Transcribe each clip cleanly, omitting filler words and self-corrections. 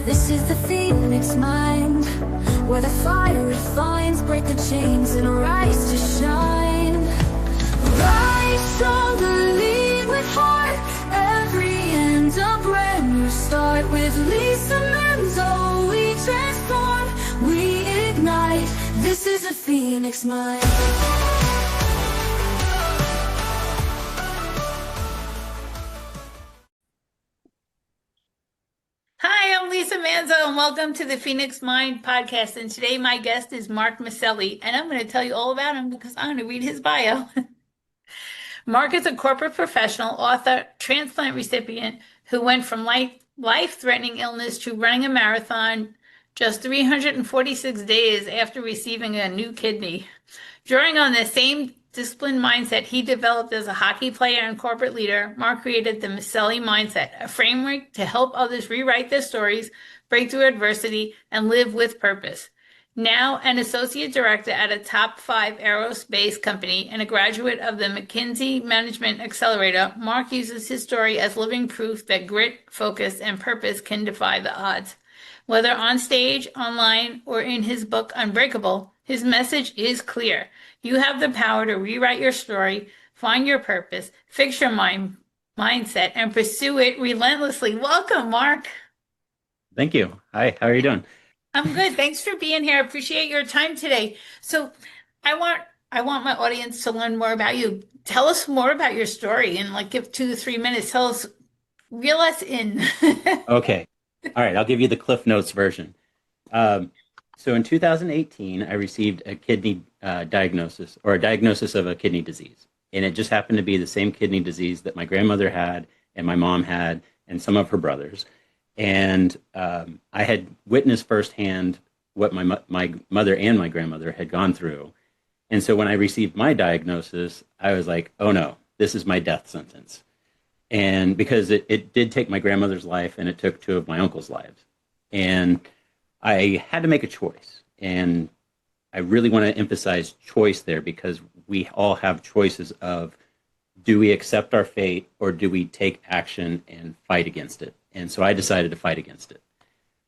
This is the Phoenix mind, where the fire refines, break the chains and rise to shine. Rise stronger, lead with heart, every end a brand new start. With Lisa Manzo, we transform, we ignite. This is the Phoenix mind. Hi, I'm Lisa Manzo, and welcome to the Phoenix Mind podcast. And today, my guest is Mark Maselli, and I'm going to tell you all about him because I'm going to read his bio. Mark is a corporate professional, author, transplant recipient who went from life-threatening illness to running a marathon just 346 days after receiving a new kidney. Drawing on the same disciplined mindset he developed as a hockey player and corporate leader, Mark created the Maselli Mindset, a framework to help others rewrite their stories, break through adversity, and live with purpose. Now an associate director at a top 5 aerospace company and a graduate of the McKinsey Management Accelerator, Mark uses his story as living proof that grit, focus, and purpose can defy the odds. Whether on stage, online, or in his book Unbreakable, his message is clear. You have the power to rewrite your story, find your purpose, fix your mindset, and pursue it relentlessly. Welcome, Mark. Thank you. Hi, how are you doing? I'm good. Thanks for being here. I appreciate your time today. So I want my audience to learn more about you. Tell us more about your story and give 2 to 3 minutes. Tell us, reel us in. Okay. All right, I'll give you the Cliff Notes version. So in 2018, I received a kidney diagnosis, or a diagnosis of a kidney disease. And it just happened to be the same kidney disease that my grandmother had and my mom had and some of her brothers. And I had witnessed firsthand what my mother and my grandmother had gone through. And so when I received my diagnosis, I was like, oh no, this is my death sentence. And because it did take my grandmother's life and it took 2 of my uncles' lives. And I had to make a choice. And I really want to emphasize choice there because we all have choices of, do we accept our fate or do we take action and fight against it? And so I decided to fight against it.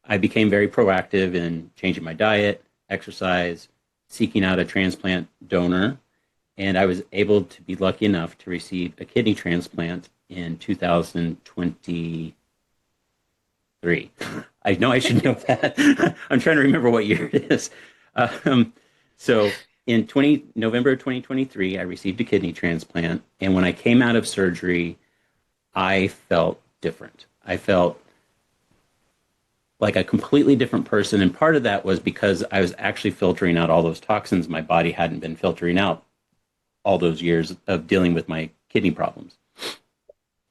I became very proactive in changing my diet, exercise, seeking out a transplant donor. And I was able to be lucky enough to receive a kidney transplant in 2023. I know I should know that. I'm trying to remember what year it is. So in November 2023, I received a kidney transplant. And when I came out of surgery, I felt different. I felt like a completely different person. And part of that was because I was actually filtering out all those toxins my body hadn't been filtering out all those years of dealing with my kidney problems.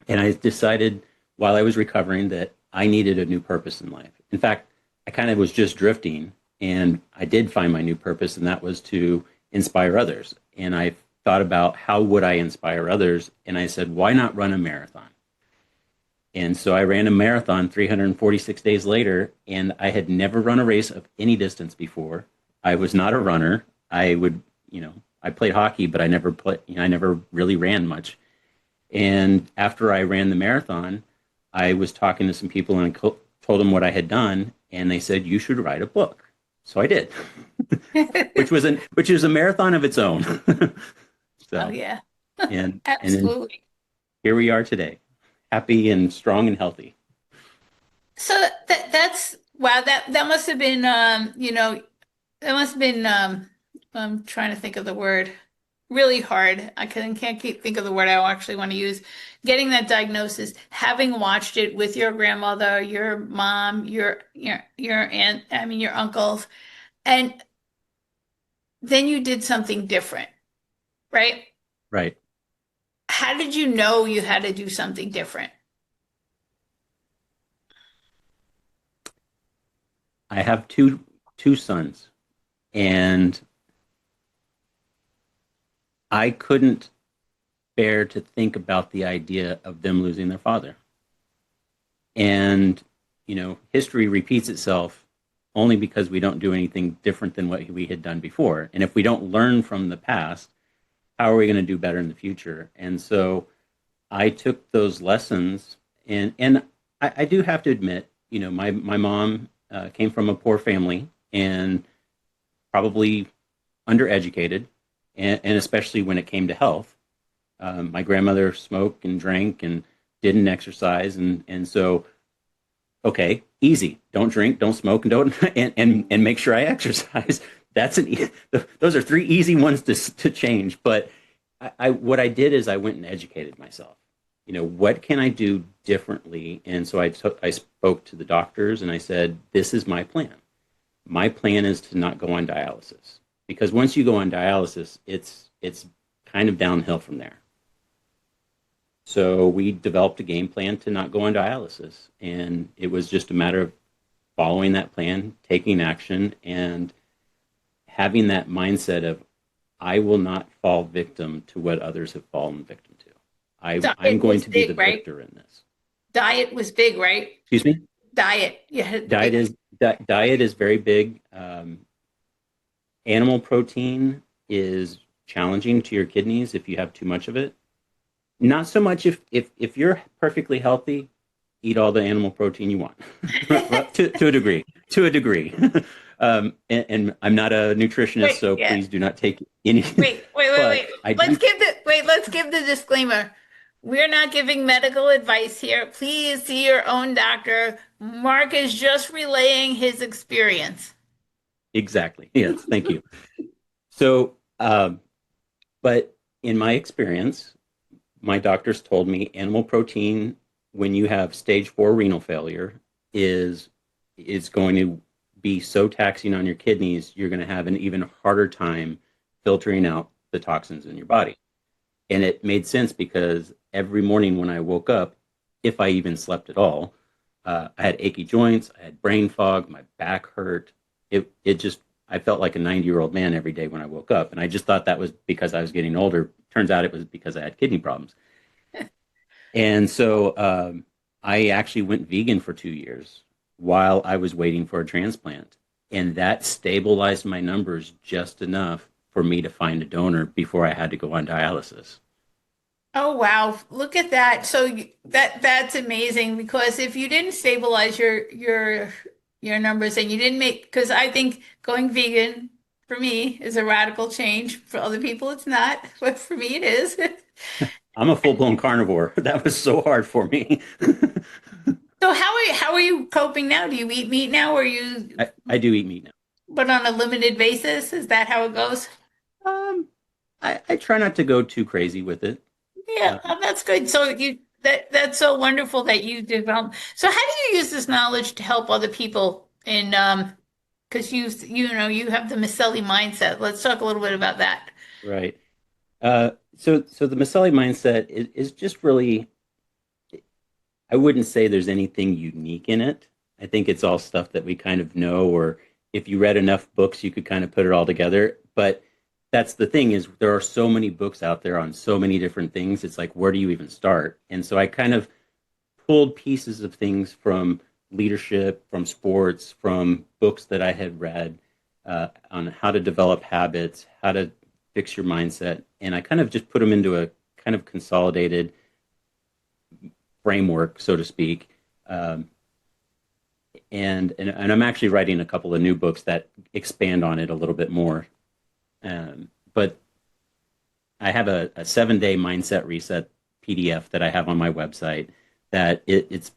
And I decided while I was recovering that I needed a new purpose in life. In fact, I kind of was just drifting and I did find my new purpose, and that was to inspire others. And I thought about how would I inspire others? And I said, why not run a marathon? And so I ran a marathon 346 days later, and I had never run a race of any distance before. I was not a runner. I played hockey, but I never really ran much. And after I ran the marathon, I was talking to some people and I told them what I had done, and they said, you should write a book. So I did, which is a marathon of its own. So, Oh, yeah. and Absolutely. here we are today, happy and strong and healthy. So that's wow. That must have been that must have been I'm trying to think of the word. Really hard. I can't think of the word I actually want to use. Getting that diagnosis, having watched it with your grandmother, your mom, your aunt, your uncles, and then you did something different, right? Right. How did you know you had to do something different? I have two sons, and I couldn't bear to think about the idea of them losing their father. And, history repeats itself only because we don't do anything different than what we had done before. And if we don't learn from the past, how are we going to do better in the future? And so I took those lessons, and I do have to admit, my mom came from a poor family and probably undereducated, and especially when it came to health. My grandmother smoked and drank and didn't exercise, and so okay, easy. Don't drink, don't smoke, and don't and make sure I exercise. Those are three easy ones to change. But what I did is I went and educated myself. What can I do differently? And so I spoke to the doctors and I said, this is my plan. My plan is to not go on dialysis, because once you go on dialysis, it's kind of downhill from there. So we developed a game plan to not go on dialysis. And it was just a matter of following that plan, taking action, and having that mindset of, I will not fall victim to what others have fallen victim to. I'm going to be the victor in this. Diet was big, right? Excuse me? Diet. Yeah. Diet is very big. Animal protein is challenging to your kidneys if you have too much of it. Not so much if you're perfectly healthy, eat all the animal protein you want. to a degree. To a degree. And I'm not a nutritionist, please do not take any. Wait. Let's give the disclaimer. We're not giving medical advice here. Please see your own doctor. Mark is just relaying his experience. Exactly. Yes. Thank you. So, but in my experience, my doctors told me animal protein, when you have stage 4 renal failure, is going to be so taxing on your kidneys, you're going to have an even harder time filtering out the toxins in your body. And it made sense because every morning when I woke up, if I even slept at all, I had achy joints, I had brain fog, my back hurt. I felt like a 90-year-old man every day when I woke up. And I just thought that was because I was getting older. Turns out it was because I had kidney problems. And so I actually went vegan for 2 years while I was waiting for a transplant. And that stabilized my numbers just enough for me to find a donor before I had to go on dialysis. Oh, wow. Look at that. So that's amazing, because if you didn't stabilize your numbers and you didn't because I think going vegan for me is a radical change. For other people, it's not, but for me, it is. I'm a full-blown carnivore. That was so hard for me. So how are you coping now? Do you eat meat now, or you? I do eat meat now. But on a limited basis? Is that how it goes? Um, I try not to go too crazy with it. Yeah, that's good. So that's so wonderful that you develop. So how do you use this knowledge to help other people in because you have the Maselli mindset. Let's talk a little bit about that. Right. So the Maselli mindset is just really, I wouldn't say there's anything unique in it. I think it's all stuff that we kind of know, or if you read enough books, you could kind of put it all together. But that's the thing, is there are so many books out there on so many different things. It's like, where do you even start? And so I kind of pulled pieces of things from leadership, from sports, from books that I had read on how to develop habits, how to fix your mindset. And I kind of just put them into a kind of consolidated framework, so to speak. And I'm actually writing a couple of new books that expand on it a little bit more. But I have a 7-day mindset reset PDF that I have on my website that it's,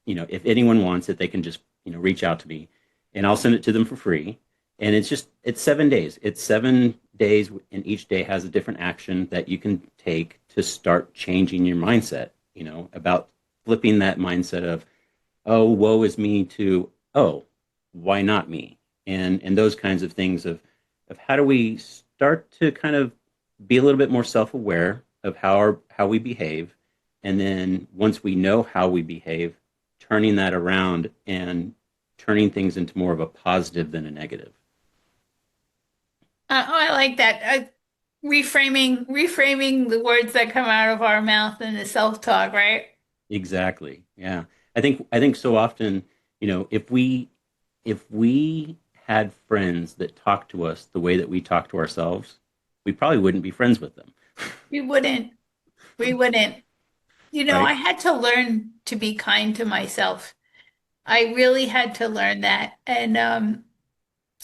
if anyone wants it, they can just, reach out to me and I'll send it to them for free. And it's 7 days. It's 7 days, and each day has a different action that you can take to start changing your mindset, about flipping that mindset of, oh, woe is me, to, oh, why not me? And those kinds of things of how do we start to kind of be a little bit more self-aware of how we behave. And then once we know how we behave, turning that around and turning things into more of a positive than a negative. I like that. Reframing the words that come out of our mouth in the self-talk, right? Exactly. Yeah. I think so often, if we had friends that talked to us the way that we talk to ourselves, we probably wouldn't be friends with them. We wouldn't. We wouldn't. Right? I had to learn to be kind to myself. I really had to learn that. And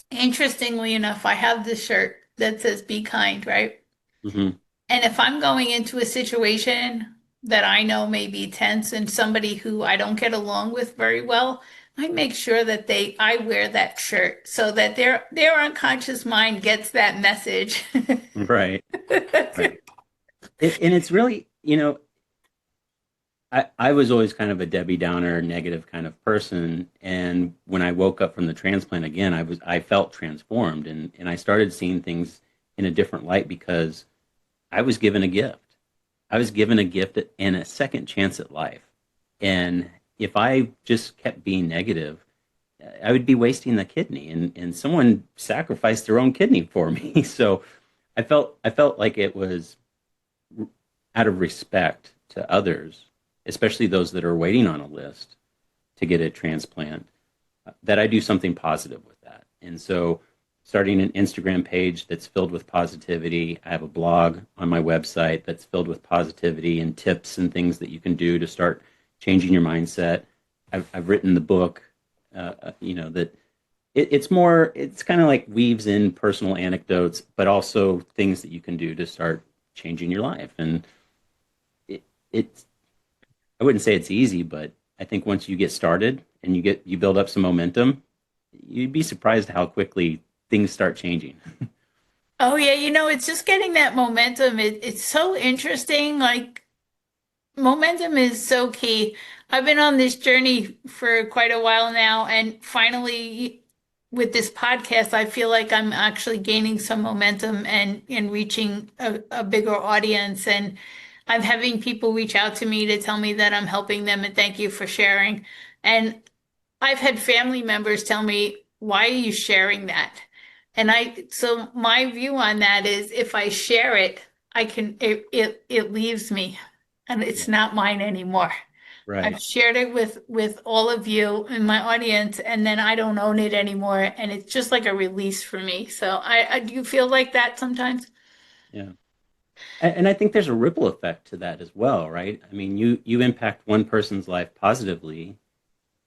interestingly enough, I have this shirt that says "Be kind," right? Hmm. And if I'm going into a situation that I know may be tense and somebody who I don't get along with very well, I make sure that I wear that shirt so that their unconscious mind gets that message. Right. Right. And it's really, I was always kind of a Debbie Downer, negative kind of person. And when I woke up from the transplant again, I felt transformed, and I started seeing things in a different light because I was given a gift. I was given a gift and a second chance at life. And if I just kept being negative, I would be wasting the kidney, and someone sacrificed their own kidney for me. So I felt like it was out of respect to others, especially those that are waiting on a list to get a transplant, that I do something positive with that. And so, starting an Instagram page that's filled with positivity, I have a blog on my website that's filled with positivity and tips and things that you can do to start changing your mindset. I've written the book, that it's kind of like weaves in personal anecdotes, but also things that you can do to start changing your life. And it's I wouldn't say it's easy, but I think once you get started and you build up some momentum, you'd be surprised how quickly things start changing. Oh yeah, it's just getting that momentum. It's so interesting. Like momentum is so key. I've been on this journey for quite a while now, and finally, with this podcast, I feel like I'm actually gaining some momentum and reaching a bigger audience. And I'm having people reach out to me to tell me that I'm helping them and thank you for sharing. And I've had family members tell me, why are you sharing that? So my view on that is if I share it, it leaves me and Yeah. it's not mine anymore. I've Right. shared it with all of you in my audience, and then I don't own it anymore, and it's just like a release for me. So I do feel like that sometimes. Yeah. And I think there's a ripple effect to that as well, right? I mean, you impact one person's life positively,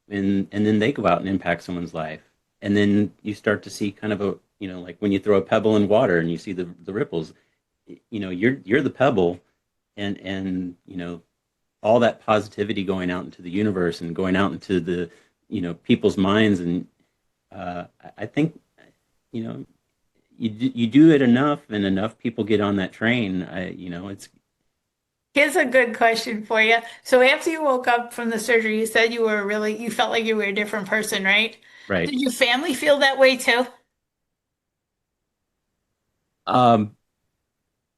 and then they go out and impact someone's life, and then you start to see kind of like when you throw a pebble in water and you see the ripples. You're the pebble, and all that positivity going out into the universe and going out into the people's minds. And I think you know you do it enough, and enough people get on that train. It's Here's a good question for you. So after you woke up from the surgery, you said you felt like you were a different person, right? right. Did your family feel that way too? um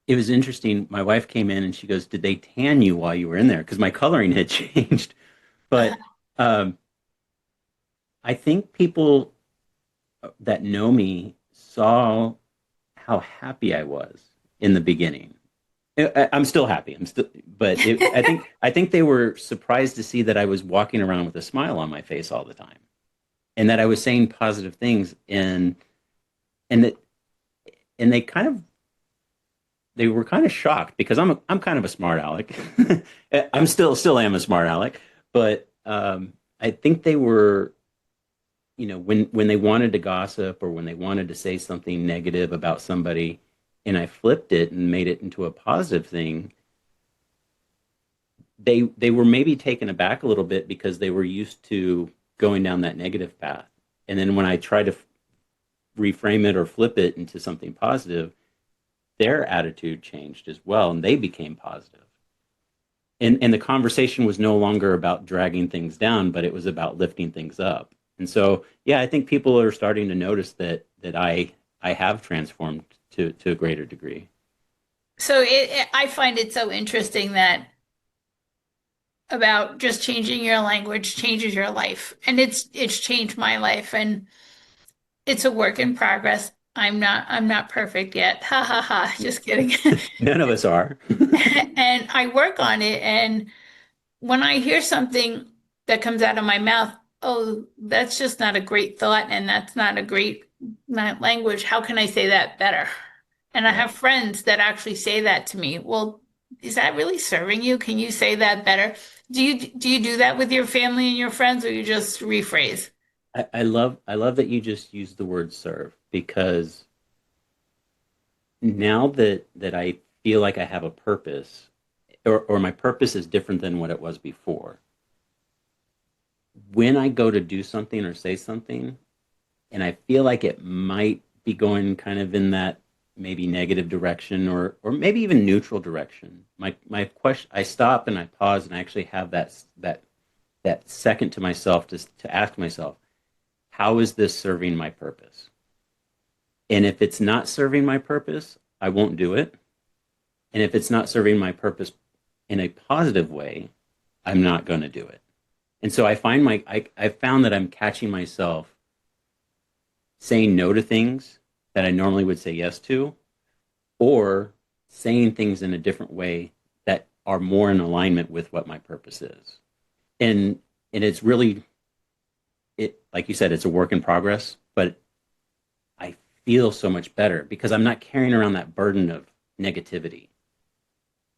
it was interesting. My wife came in and she goes, "Did they tan you while you were in there?" Because my coloring had changed. Uh, But um I think people that know me saw how happy I was in the beginning. I'm still happy. But I think they were surprised to see that I was walking around with a smile on my face all the time, and that I was saying positive things, and that and they were kind of shocked because I'm kind of a smart aleck. I'm still am a smart aleck, but I think they were, when they wanted to gossip or when they wanted to say something negative about somebody, and I flipped it and made it into a positive thing, they were maybe taken aback a little bit because they were used to going down that negative path. And then when I tried to reframe it or flip it into something positive, their attitude changed as well, and they became positive. And the conversation was no longer about dragging things down, but it was about lifting things up. And so, yeah, I think people are starting to notice that I have transformed to a greater degree. So I find it so interesting that about just changing your language changes your life, and it's changed my life, and it's a work in progress. I'm not perfect yet. Ha ha ha. Just kidding. None of us are. And I work on it, and when I hear something that comes out of my mouth, oh, that's just not a great thought, and that's not a great not language. How can I say that better? And I Right. have friends that actually say that to me. Well, is that really serving you? Can you say that better? Do you do that with your family and your friends, or you just rephrase? I love that you just used the word serve, because now that I feel like I have a purpose, or my purpose is different than what it was before. When I go to do something or say something, and I feel like it might be going kind of in that maybe negative direction, or maybe even neutral direction. My question, I stop and I pause and I actually have that second to myself to ask myself, how is this serving my purpose? And if it's not serving my purpose, I won't do it. And if it's not serving my purpose in a positive way, I'm not going to do it. And so I found that I'm catching myself saying no to things that I normally would say yes to, or saying things in a different way that are more in alignment with what my purpose is. And it's really, it, like you said, it's a work in progress, but I feel so much better because I'm not carrying around that burden of negativity.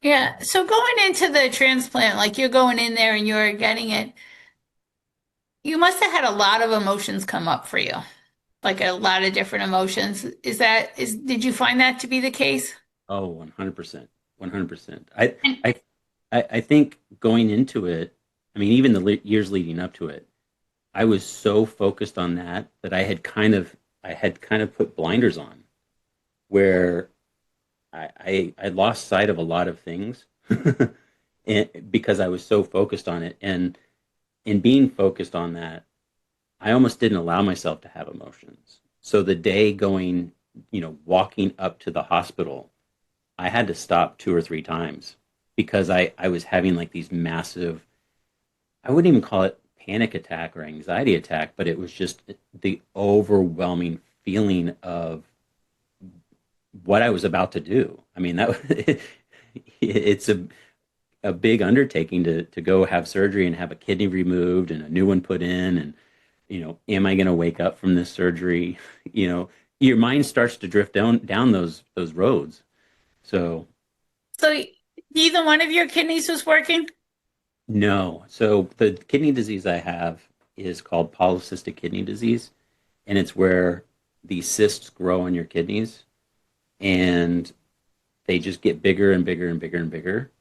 Yeah. So going into the transplant, like you're going in there and you're getting it, you must have had a lot of emotions come up for you, like a lot of different emotions. Did you find that to be the case? Oh, 100%. 100%. I, And I, I think going into it, I mean, even the years leading up to it, I was so focused on that I had kind of put blinders on, where I lost sight of a lot of things because I was so focused on it. And in being focused on that, I almost didn't allow myself to have emotions. So the day going, walking up to the hospital, I had to stop two or three times because I was having like these massive, I wouldn't even call it panic attack or anxiety attack, but it was just the overwhelming feeling of what I was about to do. I mean, it's a big undertaking to go have surgery and have a kidney removed and a new one put in. And, am I going to wake up from this surgery? Your mind starts to drift down those roads. So so neither one of your kidneys was working? no. So the kidney disease I have is called polycystic kidney disease, and it's where these cysts grow on your kidneys, and they just get bigger and bigger and bigger and bigger.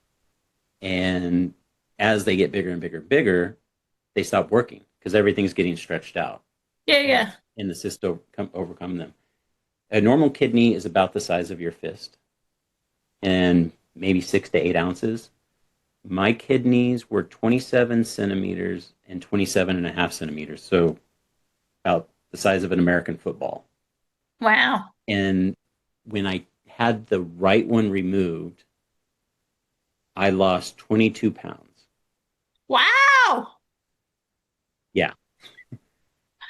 And as they get bigger and bigger and bigger, they stop working because everything's getting stretched out, Yeah, and, yeah. and the cysts overcome them. A normal kidney is about the size of your fist and maybe 6 to 8 ounces. My kidneys were 27 centimeters and 27 and a half centimeters, so about the size of an American football. Wow. And when I had the right one removed, I lost 22 pounds. Wow. Yeah,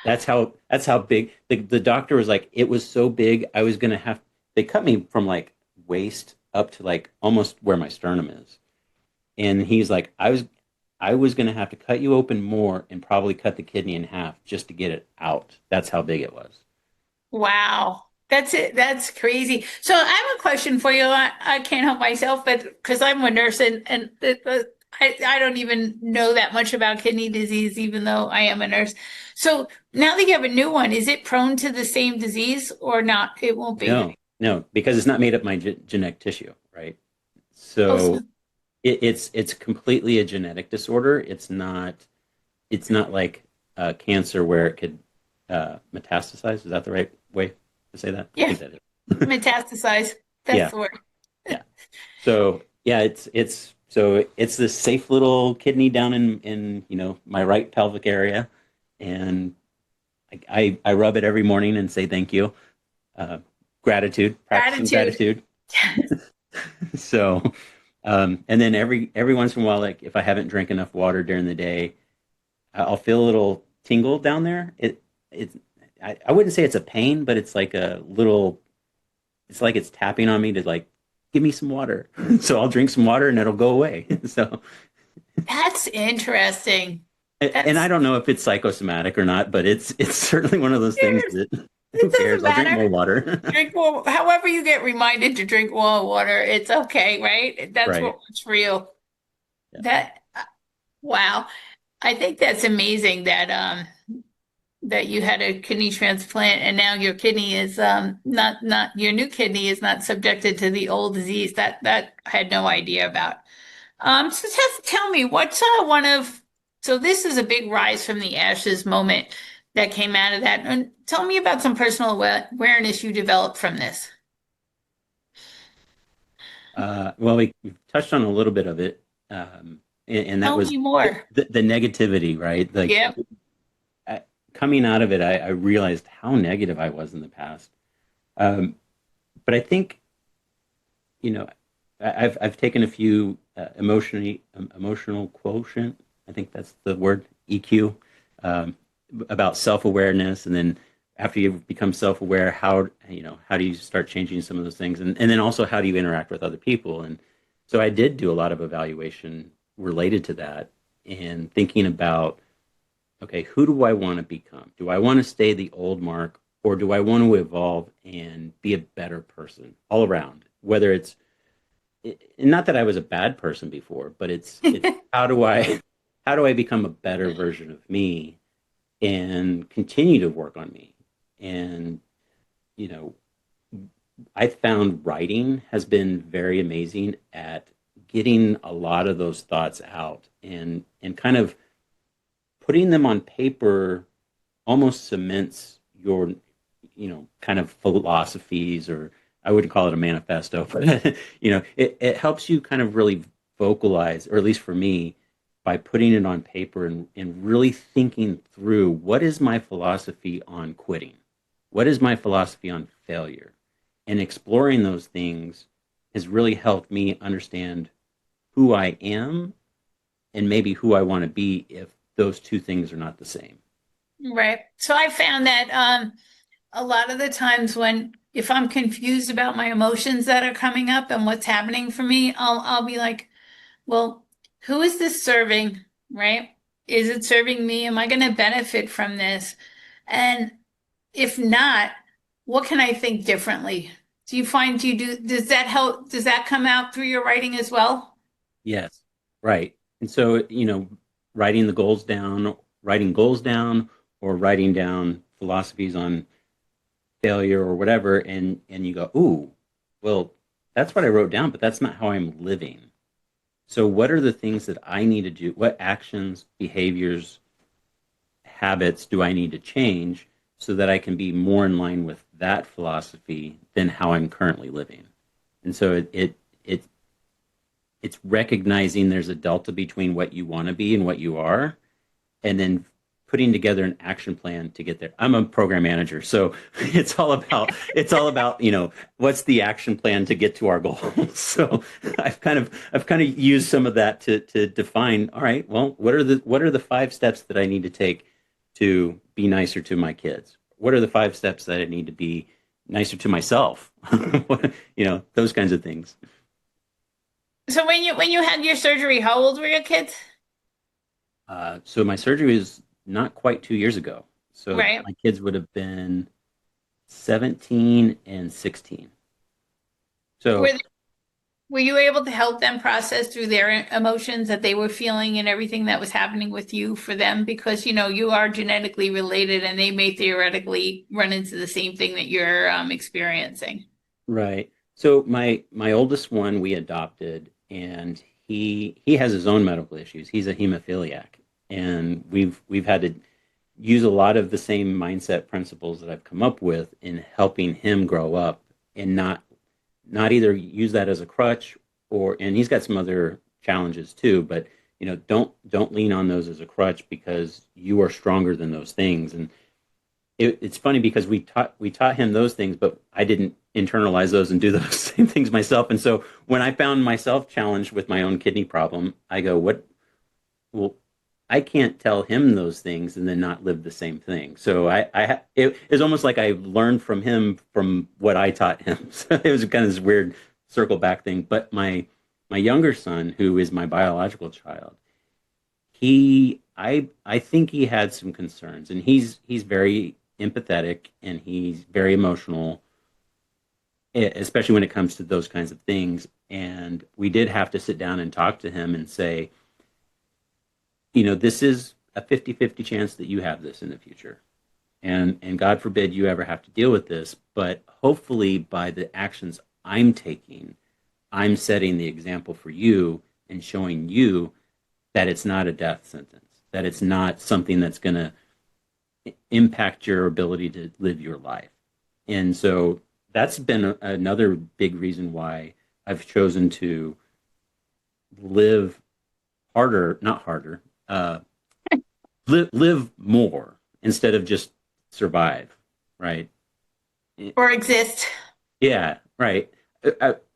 that's how big the doctor was like, it was so big I was gonna have, they cut me from like waist up to like almost where my sternum is. And he's like, I was gonna have to cut you open more and probably cut the kidney in half just to get it out. That's how big it was. Wow. That's it. That's crazy. So I have a question for you. I can't help myself, but because I'm a nurse and I don't even know that much about kidney disease, even though I am a nurse. So now that you have a new one, is it prone to the same disease or not? It won't be. No, no, because it's not made up my genetic tissue, right? Oh, so So it's completely a genetic disorder. It's not like cancer where it could metastasize. Is that the right way to say that? I yeah, think that is. metastasize. That's Yeah, the word. yeah. So yeah, it's this safe little kidney down in my right pelvic area, and I rub it every morning and say thank you, uh, practicing Gratitude. gratitude. So, and then every once in a while, like if I haven't drank enough water during the day, I'll feel a little tingle down there. I wouldn't say it's a pain, but it's like a little, it's like it's tapping on me to like, give me some water. So I'll drink some water and it'll go away. So, That's interesting. and I That's don't know if it's psychosomatic or not, but it's certainly one of those things There's that Who It cares? doesn't I'll drink matter. more water. Drink more, however you get reminded to drink more water, it's okay, right? That's Right. what works for you. Yeah. That, wow. I think that's amazing that that you had a kidney transplant and now your kidney is not your new kidney is not subjected to the old disease. That I had no idea about. So just tell me what's one of so this is a big rise from the ashes moment that came out of that. And tell me about some personal awareness you developed from this. Well, we've touched on a little bit of it, and that Tell was me more. the negativity, right? Like Yeah. I, coming out of it, I realized how negative I was in the past. Um, but I think, you know, I've taken a few emotional quotient. I think that's the word, EQ, um, about self awareness, and then after you become self aware, how do you start changing some of those things, and then also how do you interact with other people? And so I did do a lot of evaluation related to that, and thinking about, okay, who do I want to become? Do I want to stay the old Mark, or do I want to evolve and be a better person all around? Whether it's not that I was a bad person before, but it's how do I become a better version of me and continue to work on me? And you know, I found writing has been very amazing at getting a lot of those thoughts out and kind of putting them on paper almost cements your kind of philosophies, or I wouldn't call it a manifesto, but it helps you kind of really vocalize, or at least for me, by putting it on paper and really thinking through what is my philosophy on quitting, what is my philosophy on failure, and exploring those things has really helped me understand who I am and maybe who I want to be if those two things are not the same. Right. So I found that a lot of the times when if I'm confused about my emotions that are coming up and what's happening for me, I'll be like, well, who is this serving? Right? Is it serving me? Am I going to benefit from this? And if not, what can I think differently? Do you find you do, does that help? Does that come out through your writing as well? Yes, right. And so, writing goals down, or writing down philosophies on failure or whatever, and you go, ooh, well, that's what I wrote down, but that's not how I'm living. So, what are the things that I need to do? What actions, behaviors, habits do I need to change so that I can be more in line with that philosophy than how I'm currently living? And so it's recognizing there's a delta between what you want to be and what you are, and then putting together an action plan to get there. I'm a program manager, so it's all about what's the action plan to get to our goal. So I've kind of used some of that to define, all right, well, what are the 5 steps that I need to take to be nicer to my kids? What are the 5 steps that I need to be nicer to myself? Those kinds of things. So when you had your surgery, how old were your kids? So my surgery was not quite 2 years ago. So Right. my kids would have been 17 and 16. Were So were you able to help them process through their emotions that they were feeling and everything that was happening with you for them? Because you are genetically related and they may theoretically run into the same thing that you're experiencing. right. So my oldest one we adopted, and he has his own medical issues. He's a hemophiliac, and we've had to use a lot of the same mindset principles that I've come up with in helping him grow up and not either use that as a crutch, and he's got some other challenges too, but don't lean on those as a crutch, because you are stronger than those things. And it's funny because we taught him those things, but I didn't internalize those and do those same things myself. And so when I found myself challenged with my own kidney problem, I go, what? Well, I can't tell him those things and then not live the same thing. So it was almost like I learned from him from what I taught him. So it was kind of this weird circle back thing. But my younger son, who is my biological child, I think he had some concerns, and he's very empathetic and he's very emotional, especially when it comes to those kinds of things. And we did have to sit down and talk to him and say, this is a 50-50 chance that you have this in the future. And God forbid you ever have to deal with this. But hopefully by the actions I'm taking, I'm setting the example for you and showing you that it's not a death sentence, that it's not something that's going to impact your ability to live your life. And so that's been another big reason why I've chosen to live harder, not harder, live more instead of just survive, right? Or exist. Yeah, right.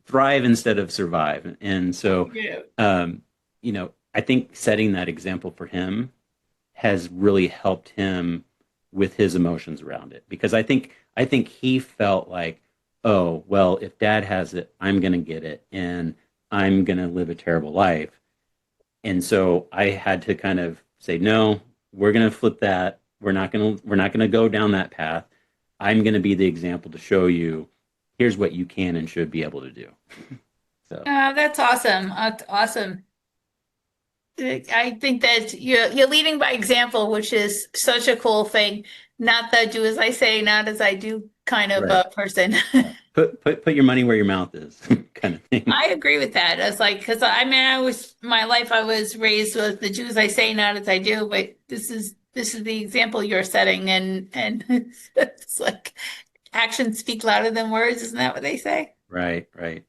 Thrive instead of survive. And so, I think setting that example for him has really helped him with his emotions around it. Because I think he felt like, oh, well, if dad has it, I'm going to get it and I'm going to live a terrible life. And so I had to kind of say, no, we're going to flip that. We're not going to go down that path. I'm going to be the example to show you, here's what you can and should be able to do. So That's awesome. That's awesome. I think that you're leading by example, which is such a cool thing. Not the do as I say, not as I do kind of right. person. Put your money where your mouth is, kind of thing. I agree with that. It's like, because I was my life, I was raised with the do as I say, not as I do. But this is the example you're setting, and it's like actions speak louder than words. Isn't that what they say? Right, right.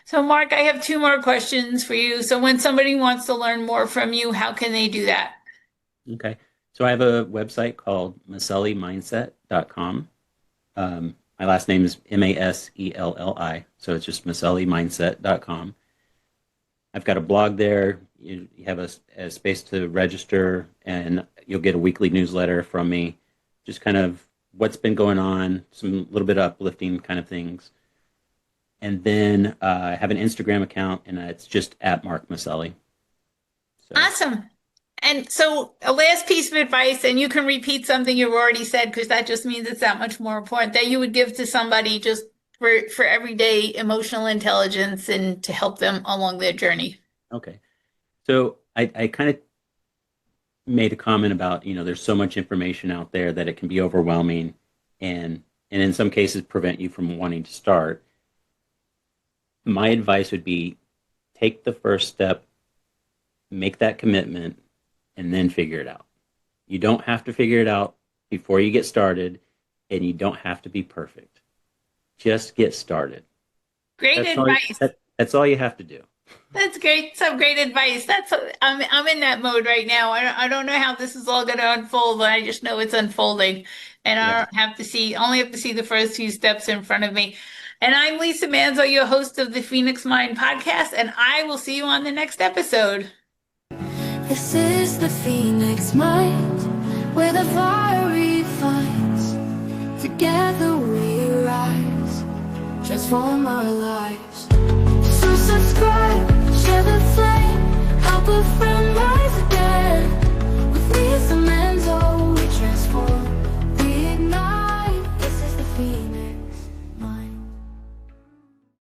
So, Mark, I have two more questions for you. So, when somebody wants to learn more from you, how can they do that? Okay. So I have a website called MaselliMindset.com. My last name is Maselli, so it's just MaselliMindset.com. I've got a blog there. You have a space to register, and you'll get a weekly newsletter from me, just kind of what's been going on, some little bit uplifting kind of things. And then I have an Instagram account, and it's just at Mark Maselli. So. Awesome. And so a last piece of advice, and you can repeat something you've already said, because that just means it's that much more important, that you would give to somebody just for everyday emotional intelligence and to help them along their journey. Okay. So I kind of made a comment about, there's so much information out there that it can be overwhelming and in some cases prevent you from wanting to start. My advice would be take the first step, make that commitment, and then figure it out. You don't have to figure it out before you get started, and you don't have to be perfect. Just get started. Great advice. That's all you have to do. That's great. Some great advice. I'm in that mode right now. I don't know how this is all going to unfold, but I just know it's unfolding, and I don't have to only have to see the first few steps in front of me. And I'm Lisa Manzo, your host of the Phoenix Mind podcast, and I will see you on the next episode. This is the Phoenix Mind, where the fire refines. Together we rise, transform our lives.